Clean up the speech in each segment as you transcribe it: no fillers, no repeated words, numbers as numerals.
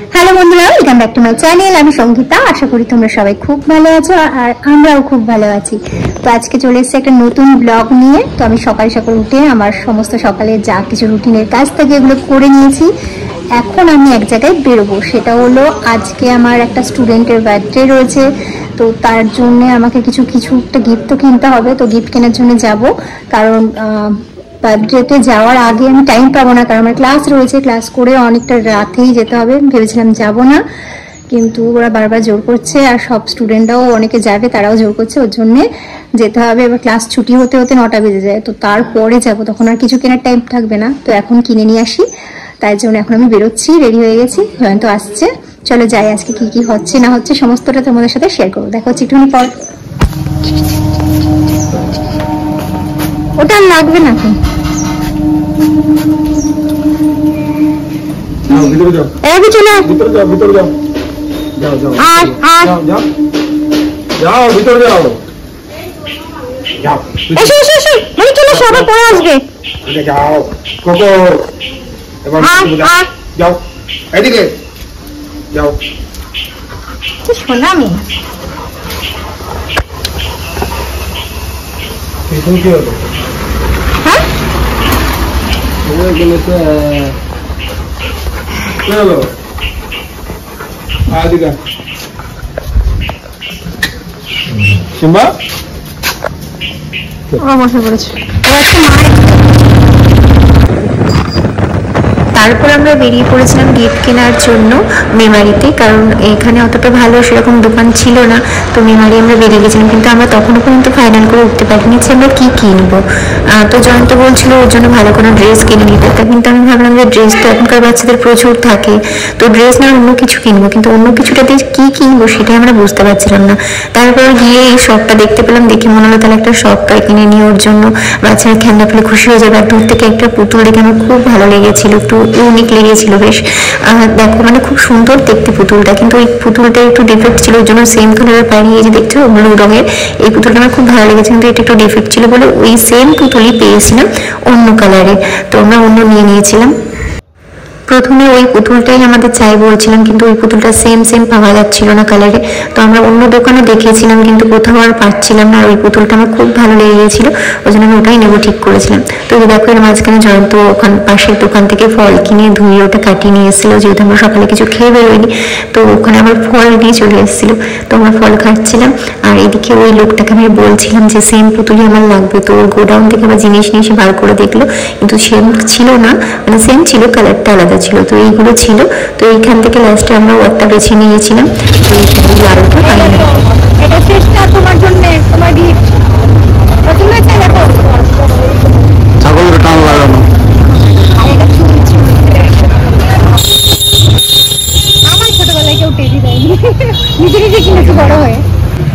Hello বন্ধুরা, welcome back to my channel. আমি সঙ্গীতা। আশা করি তোমরা সবাই খুব ভালো আছো আর আমরাও খুব ভালো আছি। তো আজকে চলে এসেছি একটা নতুন ব্লগ নিয়ে। তো আমি সকাল সকাল উঠে আমার সমস্ত সকালে যা কিছু রুটিনের কাজ থাকে এগুলো করে নিয়েছি। এখন আমি এক জায়গায় বেরোবো, সেটা হলো আজকে আমার একটা স্টুডেন্টের বার্থডে রয়েছে। তো তার জন্য আমাকে কিছু একটা গিফট তো কিনতে হবে। তো গিফট কেনার জন্য যাব, কারণ বার্থডেতে যাওয়ার আগে আমি টাইম পাবো না, কারণ আমার ক্লাস রয়েছে। ক্লাস করে অনেকটা রাতেই যেতে হবে। ভেবেছিলাম যাব না, কিন্তু ওরা বারবার জোর করছে, আর সব স্টুডেন্টরাও অনেকে যাবে, তারাও জোর করছে, ওর জন্যে যেতে হবে। এবার ক্লাস ছুটি হতে হতে 9টা বেজে যায়। তো তারপরে যাব, তখন আর কিছু কেনার টাইম থাকবে না। তো এখন কিনে নিয়ে আসি, তাই জন্য এখন আমি বেরোচ্ছি, রেডি হয়ে গেছি। জয়ন্ত আসছে, চলো যাই। আজকে কি কি হচ্ছে না হচ্ছে সমস্তটা তোমাদের সাথে শেয়ার করবো। দেখা হচ্ছে একটুখানি পর। ওটা লাগবে না তো, ভিতরে যাও, চলে ভিতরে যাও, ভিতরে যাও, যাও যাও, যাও যাও যাও, ভিতরে যাও, যাও, এসো এসো এসো, মানে চলে এসো, আবার পরে আসবে। যাও কোকো, এবার যাও, এদিকে যাও। কি শোনা আমি এখন কি হলো? হ্যাঁ ওই গেলে তো চলো আদিকা সিম্বা বসে পড়েছে। তারপর আমরা বেরিয়ে পড়েছিলাম গিফট কেনার জন্য মেমারিতে, কারণ এখানে অতটা ভালো সেরকম দোকান ছিল না। তো মেমারি আমরা বেরিয়ে গেছিলাম, কিন্তু আমরা তখনও পর্যন্ত ফাইনাল করে উঠতে পারিনি যে আমরা কী কিনবো। তো জয়ন্ত বলছিল ওর জন্য ভালো কোনো ড্রেস কিনে নিতে, কিন্তু আমি ভাবলাম যে ড্রেস তো এখনকার বাচ্চাদের প্রচুর থাকে, তো ড্রেস না অন্য কিছু কিনবো, কিন্তু অন্য কিছুটা দিয়ে কী কিনবো সেটাই আমরা বুঝতে পারছিলাম না। তারপর গিয়ে এই শপটা দেখতে পেলাম, দেখে মনে হলো তাহলে একটা শপটা কিনে নিয়ে ওর জন্য, বাচ্চারা খেলনা পেলে খুশি হয়ে যাবে। আর দূর থেকে একটা পুতুল দেখে আমার খুব ভালো লেগেছিল, একটু ইউনিক লেগেছিল বেশ। দেখো মানে খুব সুন্দর দেখতে পুতুলটা, কিন্তু ওই পুতুলটা একটু ডিফেক্ট ছিল, ওই জন্য সেম কালারের পাইনি। এই যে দেখছো ব্লু রঙের এই পুতুলটা আমার খুব ভালো লেগেছে, কিন্তু এটা একটু ডিফেক্ট ছিল বলে ওই সেম পুতুলই পেয়েছিলাম অন্য কালারে, তো আমরা অন্য নিয়ে নিয়েছিলাম। প্রথমে ওই পুতুলটাই আমাদের চাই বলছিলাম, কিন্তু ওই পুতুলটা সেম পাওয়া যাচ্ছিল না কালারে। তো আমরা অন্য দোকানে দেখেছিলাম, কিন্তু কোথাও আর পাচ্ছিলাম না। আর ওই পুতুলটা আমার খুব ভালো লেগে গেছিলো, ওই জন্য আমি ওটাই নেবো ঠিক করেছিলাম। তো দেখো এর মাঝখানে জয়ন্ত ওখান পাশের দোকান থেকে ফল কিনে ধুয়ে ওটা কাটিয়ে নিয়ে এসেছিলো, যেহেতু আমরা সকালে কিছু খেয়ে বেরোয়নি। তো ওখানে আমার ফল নিয়ে চলে এসেছিলো, তো আমরা ফল খাচ্ছিলাম। আর এদিকে ওই লোকটাকে আমি বলছিলাম যে সেম পুতুলই আমার লাগবে। তো ওর গোডাউন থেকে আমার জিনিস নিয়ে এসে বার করে দেখলো, কিন্তু সেম ছিল না, মানে সেম ছিল, কালারটা আলাদা ছিল। তো এইগুলো ছিল, তো এইখান থেকে লাস্টে আমরা একটা বেছে নিয়েছিলাম। এটা শেষটা তোমার জন্য, তোমার গিফট। প্রথমে দেখো ছাগলের টান লাগানো, আমার ছোটবেলায় কেউ টেডি দেয়নি, নিজে নিজে কিনেছি বড় হয়ে।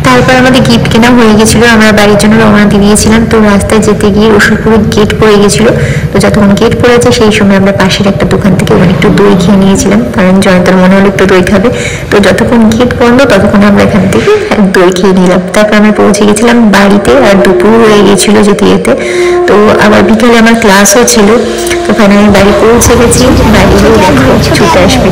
তারপর আমাদের গিফট কেনা হয়ে গেছিলো, আমরা বাড়ির জন্য রওনা দিয়েছিলাম। তো রাস্তায় যেতে গিয়ে রসুলপুরে গেট পড়ে গেছিলো। তো যতক্ষণ গেট পড়েছে সেই সময় আমরা পাশের একটা দোকান থেকে ওখানে একটু দই খেয়ে নিয়েছিলাম, কারণ জয়ন্তর মনে হলো একটু দই খাবে। তো যতক্ষণ গেট পড়লো ততক্ষণ আমরা এখান থেকে দই খেয়ে নিলাম। তারপর আমরা পৌঁছে গেছিলাম বাড়িতে, আর দুপুর হয়ে গেছিলো যেতে যেতে। তো আবার বিকেলে আমার ক্লাসও ছিল। তো ফাইনালি বাড়ি পৌঁছে গেছি, বাড়ি গিয়ে দেখো ছুটে আসবে।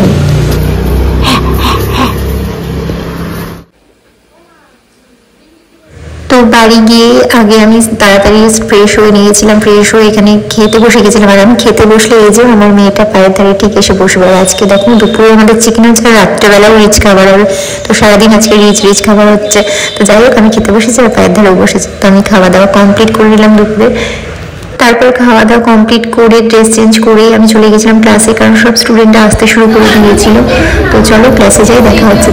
তো বাড়ি গিয়ে আগে আমি তাড়াতাড়ি ফ্রেশ হয়ে নিয়েছিলাম, ফ্রেশ হয়ে এখানে খেতে বসে গেছিলাম। আর আমি খেতে বসলে এই যে আমার মেয়েটা পায়ের ধারে ঠিক এসে বসে পড়ে। আজকে দেখো দুপুরে আমাদের চিকেন হচ্ছে, রাত্রেবেলাও রিচ খাবার হবে। তো সারাদিন আজকে রিচ খাবার হচ্ছে। তো যাই হোক আমি খেতে বসেছি আর পায়ের ধারেও বসেছি। তো আমি খাওয়া দাওয়া কমপ্লিট করে নিলাম দুপুরে। তারপর খাওয়া দাওয়া কমপ্লিট করে ড্রেস চেঞ্জ করে আমি চলে গেছিলাম ক্লাসে, কারণ সব স্টুডেন্টরা আসতে শুরু করে দিয়েছিল। তো চলো ক্লাসে যাই, দেখা হচ্ছে।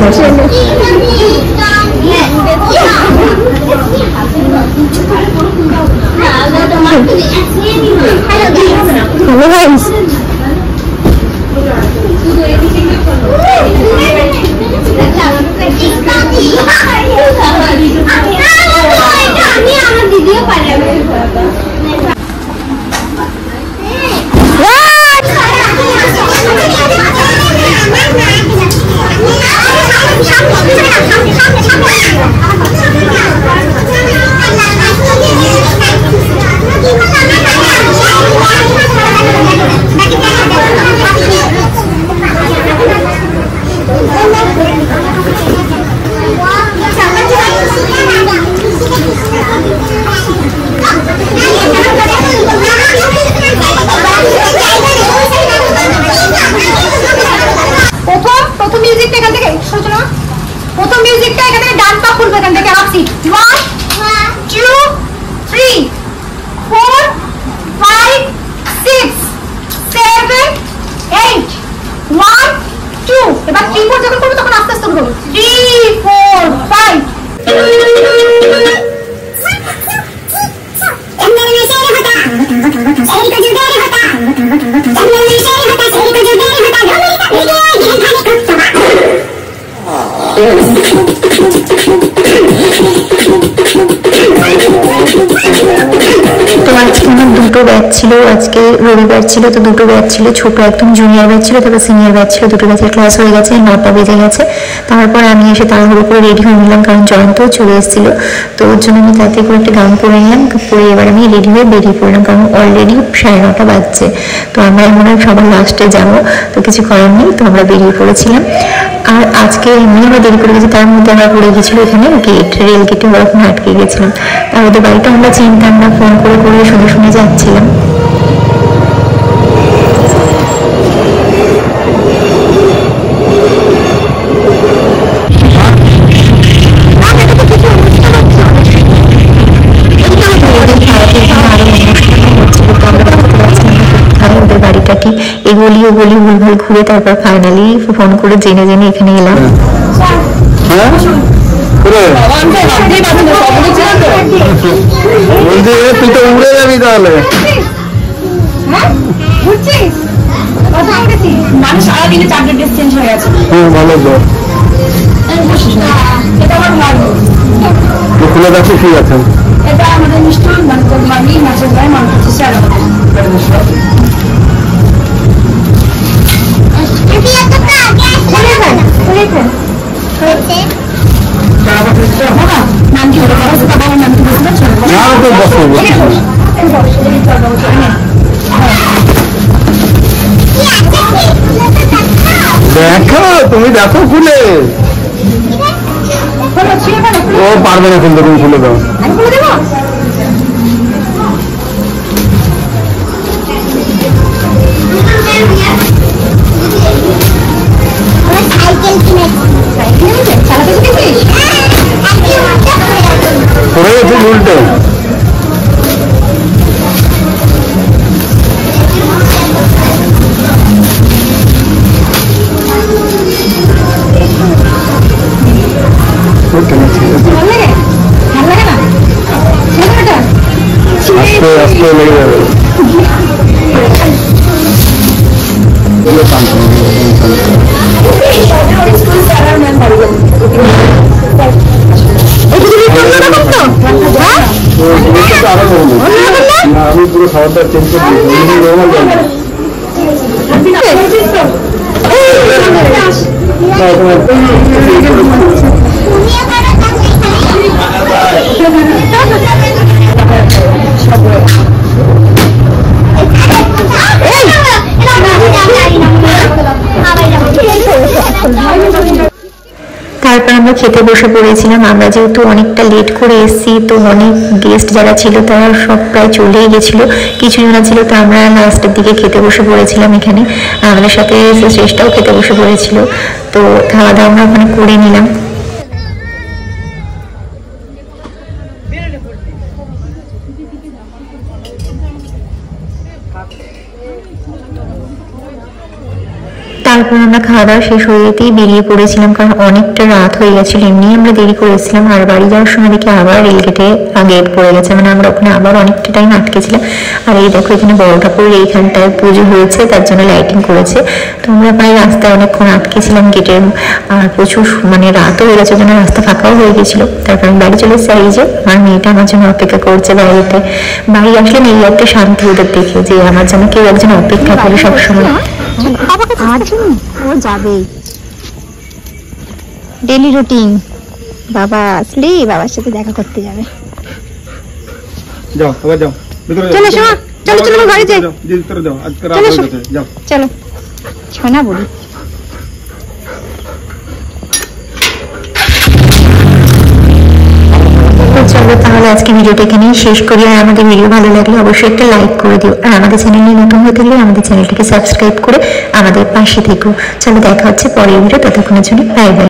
হ্যালো গাইস, আমার দিদিও পারে। ব্যাচ ছিল, আজকে রবিবার ছিল, তো দুটো ব্যাচ ছিল, ছোট একদম জুনিয়র ব্যাচ ছিল, তারপর সিনিয়র ব্যাচ ছিল, দুটো ব্যাচের ক্লাস হয়ে গেছে, 9টা বেজে গেছে। তারপর আমি এসে তাড়াহুড়ো করে রেডি হয়ে নিলাম, কারণ জয়ন্তও চলে এসেছিল, তো ওর জন্য আমি তাতে করে একটা গাউন পরে নিলাম, পরে এবার আমি রেডি হয়ে বেরিয়ে পড়লাম, কারণ অলরেডি 9:30 বাজছে। তো আমরা মনে হয় সবার লাস্টে যাবো, তো কিছু করার নেই, তো আমরা বেরিয়ে পড়েছিলাম। আর আজকে এমনি আমরা দেরি করে গেছি, তার মধ্যে আমরা পড়ে গেছিলো এখানে গেট, রেল গেটে ওরকম আটকে গেছিলাম। আর ওদের বাড়িটা আমরা চিনতাম না, ফোন করে করে শুনে শুনে যাচ্ছিলাম। ওদের বাড়িটাকে এগোলি ওগলি ভুলভাল ঘুরে তারপর ফাইনালি ফোন করে জেনে জেনে এখানে এলাম। তুই তো উড়ে যাবি তাহলে। সারাদিনে 4টা ড্রেস চেঞ্জ হয়ে গেছে। ভালো তো খুলে যাচ্ছে, ঠিক আছে। এটা আমাদের মিষ্টান মানে মামি মাছের গায়ে মাংস চাল দেখো, তুমি দেখো খুলে। ও পারবে না খুলতে, তুমি খুলে দাও। পড়ে গেছে উল্টে। আস্তে আস্তে লেগে যাবে। আমি পুরো খাবারটা চেঞ্জ করে তারপর আমরা খেতে বসে পড়েছিলাম। আমরা যেহেতু অনেকটা লেট করে এসেছি, তো অনেক গেস্ট যারা ছিল তারা সব প্রায় চলেই গেছিলো, কিছু জনা ছিল, তো আমরা লাস্টের দিকে খেতে বসে পড়েছিলাম এখানে। আমাদের সাথে শ্রেষ্ঠাও খেতে বসে পড়েছিল, তো খাওয়া দাওয়া আমরা ওখানে করে নিলাম। তারপর আমরা খাওয়া দাওয়া শেষ হয়ে যেতেই বেরিয়ে পড়েছিলাম, কারণ অনেকটা রাত হয়ে গেছিলো, এমনি আমরা দেরি করেছিলাম। আর বাড়ি যাওয়ার সময় দেখি আবার রেলগেটে গেট পড়ে গেছে, মানে আমরা ওখানে আবার অনেকটা টাইম আটকেছিলাম। আর এই দেখো এখানে বড় ঠাকুর এইখানটায় পুজো হয়েছে, তার জন্য লাইটিং করেছে। তো আমরা প্রায় রাস্তায় অনেকক্ষণ আটকেছিলাম গেটের, আর প্রচুর মানে রাতও হয়ে গেছে, জন্য রাস্তা ফাঁকাও হয়ে গেছিলো। তারপর আমি বাড়ি চলে এসেছি, এই যে আমার মেয়েটা আমার জন্য অপেক্ষা করছে বাড়িতে। বাড়ি আসলে এই একটা শান্তি ওদের দেখে, যে আমার জন্য কেউ একজন অপেক্ষা করে সবসময়। ও যাবে ডেলি রুটিন, বাবা আসলে বাবার সাথে দেখা করতে যাবে। যাও আবার যাও, চলো শোনা, চলো চলো বাড়িতে যাও, আজকে রাত হয়ে গেছে, যাও চলো শোনা বলি। চলো তাহলে আজকে ভিডিওটা এখানেই শেষ করি। আর আমাদের ভিডিও ভালো লাগলে অবশ্যই একটা লাইক করে দিও, আর আমাদের চ্যানেলে নতুন হয়ে থাকলে আমাদের চ্যানেলটিকে সাবস্ক্রাইব করে আমাদের পাশে থেকো। চলো দেখা হচ্ছে পরের ভিডিও, ততক্ষণের জন্য বাই বাই।